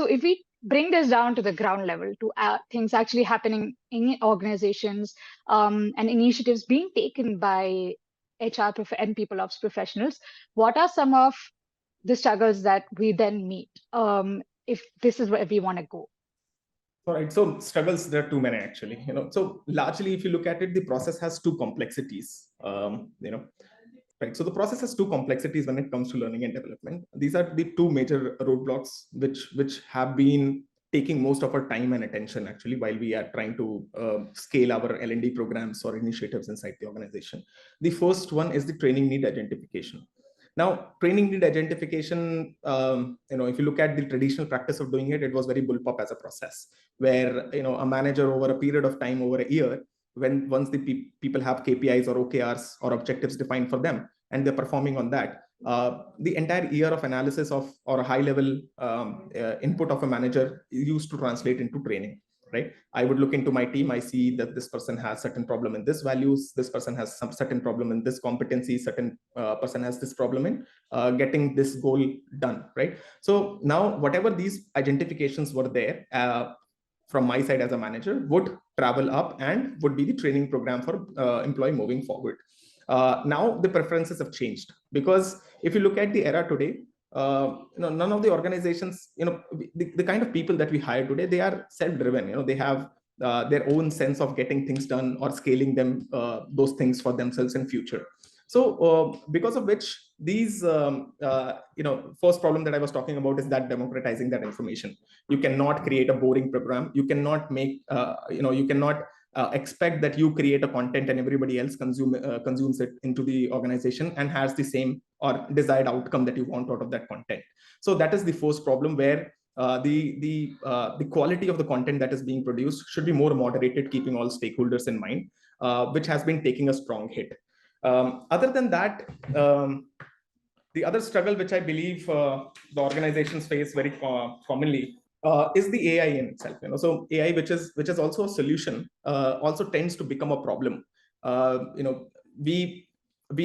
So if we bring this down to the ground level, to things actually happening in organizations, and initiatives being taken by and people ops professionals, what are some of the struggles that we then meet, if this is where we want to go? All right. So struggles, there are too many actually. So largely, if you look at it, the process has two complexities. Right. So the process has two complexities when it comes to learning and development. These are the two major roadblocks which have been taking most of our time and attention actually while we are trying to scale our L&D programs or initiatives inside the organization. The first one is the training need identification. Now, training need identification, if you look at the traditional practice of doing it, it was very bullpup as a process where, a manager over a period of time, over a year, once the people have KPIs or OKRs or objectives defined for them, and they're performing on that, the entire year of analysis of or a high level input of a manager used to translate into training. Right? I would look into my team. I see that this person has certain problem in this values. This person has some certain problem in this competency. Certain person has this problem in getting this goal done. Right? So now, whatever these identifications were there from my side as a manager would travel up and would be the training program for employee moving forward. Now the preferences have changed, because if you look at the era today, none of the organizations, the kind of people that we hire today, they are self-driven. They have their own sense of getting things done or scaling them, those things for themselves in future. So because of which these, first problem that I was talking about is that democratizing that information. You cannot create a boring program. You cannot make, you cannot expect that you create a content and everybody else consumes it into the organization and has the same or desired outcome that you want out of that content. So that is the first problem, where the quality of the content that is being produced should be more moderated, keeping all stakeholders in mind, which has been taking a strong hit. Other than that, the other struggle which I believe the organizations face very commonly is the AI in itself. So AI, which is also a solution, also tends to become a problem. We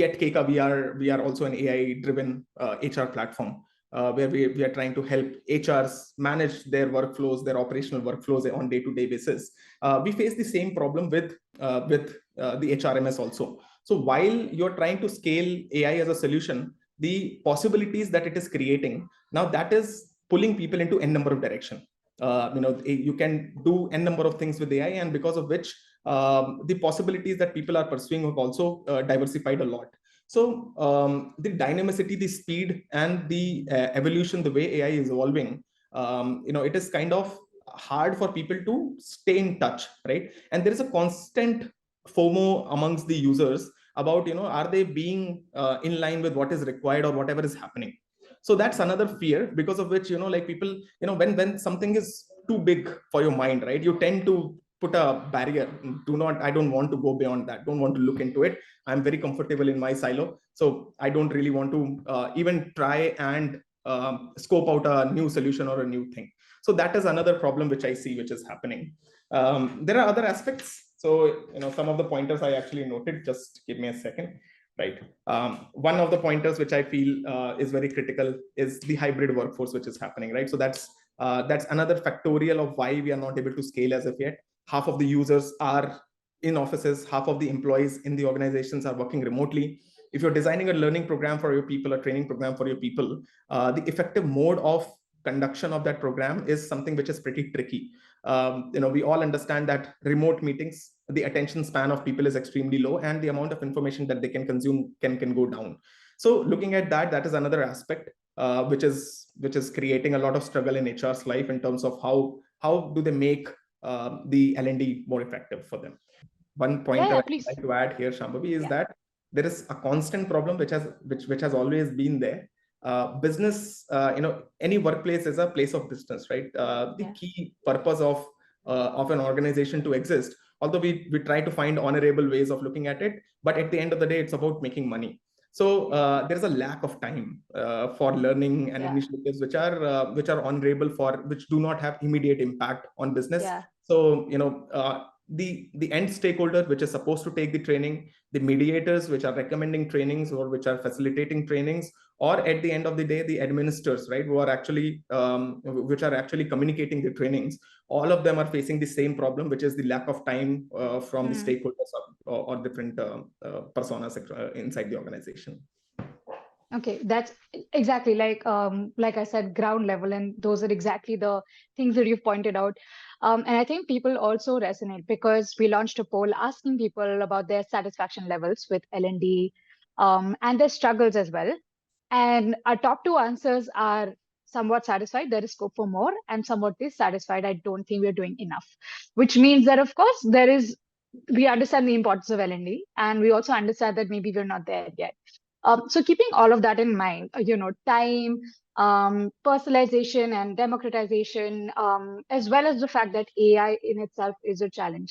at Keka, we are also an AI-driven HR platform, where we are trying to help HRs manage their workflows, their operational workflows on day-to-day basis. We face the same problem with the HRMS also. So while you're trying to scale AI as a solution, the possibilities that it is creating now, that is pulling people into n number of direction. You can do n number of things with AI, and because of which the possibilities that people are pursuing have also diversified a lot. So the dynamicity, the speed, and the evolution, the way AI is evolving, it is kind of hard for people to stay in touch, right? And there is a constant FOMO amongst the users about, are they being in line with what is required or whatever is happening. So that's another fear, because of which, like people, when something is too big for your mind, right, you tend to put a barrier. I don't want to go beyond that. Don't want to look into it. I'm very comfortable in my silo. So I don't really want to even try and scope out a new solution or a new thing. So that is another problem which I see, which is happening. There are other aspects. So, some of the pointers I actually noted, just give me a second. Right. One of the pointers which I feel is very critical is the hybrid workforce which is happening. Right. So that's another factorial of why we are not able to scale as of yet. Half of the users are in offices, half of the employees in the organizations are working remotely. If you're designing a learning program for your people, a training program for your people, the effective mode of conduction of that program is something which is pretty tricky. We all understand that remote meetings, the attention span of people is extremely low, and the amount of information that they can consume can go down. So looking at that is another aspect which is creating a lot of struggle in HR's life in terms of how do they make the L&D more effective for them. One point I'd like to add here, Shambhavi, is that there is a constant problem which has always been there. Business, any workplace is a place of business, right? The key purpose of an organization to exist, although we try to find honorable ways of looking at it, but at the end of the day, it's about making money. So there's a lack of time for learning and initiatives which are honorable, which do not have immediate impact on business. So the end stakeholder which is supposed to take the training, the mediators which are recommending trainings or which are facilitating trainings, or at the end of the day, the administrators, right, who are actually which are actually communicating the trainings, all of them are facing the same problem, which is the lack of time from the stakeholders or different personas inside the organization. Okay, that's exactly like I said, ground level, and those are exactly the things that you've pointed out. And I think people also resonate because we launched a poll asking people about their satisfaction levels with L&D, and their struggles as well. And our top two answers are somewhat satisfied, there is scope for more, and somewhat dissatisfied, I don't think we're doing enough. Which means that, of course, we understand the importance of L&D, and we also understand that maybe we're not there yet. So keeping all of that in mind, time, personalization and democratization, as well as the fact that AI in itself is a challenge.